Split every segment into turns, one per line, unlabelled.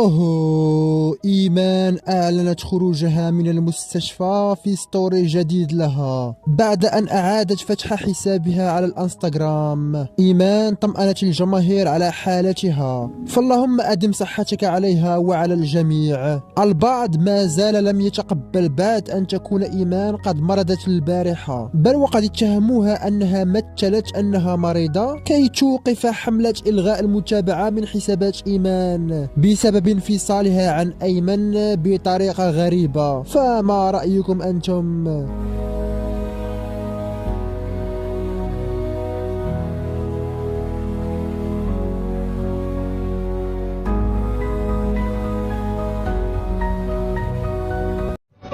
أوه، إيمان أعلنت خروجها من المستشفى في ستوري جديد لها بعد أن أعادت فتح حسابها على الانستغرام. إيمان طمأنت الجماهير على حالتها، فاللهم أدم صحتك عليها وعلى الجميع. البعض ما زال لم يتقبل بعد أن تكون إيمان قد مرضت البارحة، بل وقد اتهموها أنها مثلت أنها مريضة كي توقف حملة إلغاء المتابعة من حسابات إيمان بسبب انفصالها عن أيمن بطريقة غريبة. فما رأيكم أنتم؟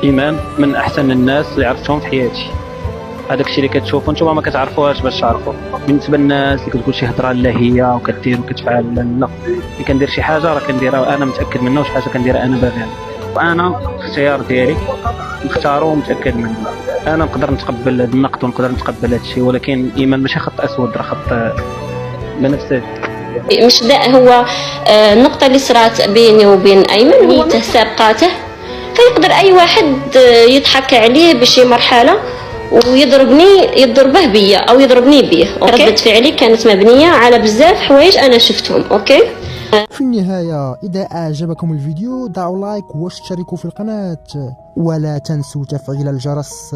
ايمان من احسن الناس اللي عرفتهم في حياتي. هذاك الشيء اللي كتشوفوا نتوما ما كتعرفوهاش باش تعرفوا. بالنسبه للناس اللي كتقول شي هضره لا هي وكدير وكتفعل، لا، اللي كندير شي حاجه راه كنديرها وانا متاكد منها، وشي حاجه كنديرها انا باغيها، وانا الاختيار ديالي نختارو ومتاكد منه. انا نقدر نتقبل هذا النقد ونقدر نتقبل هذا الشيء، ولكن ايمان ماشي خط اسود، راه خط بنفسه.
مش ده هو النقطة اللي صارت بيني وبين أيمن هي سابقاته، فيقدر أي واحد يضحك عليه بشي مرحلة يضربه بيا أو يضربني بيه. ردة فعلي كانت مبنية على بزاف حوايج أنا شفتهم. أوكي.
في النهاية، إذا أعجبكم الفيديو ضعوا لايك واشتركوا في القناة، ولا تنسوا تفعيل الجرس.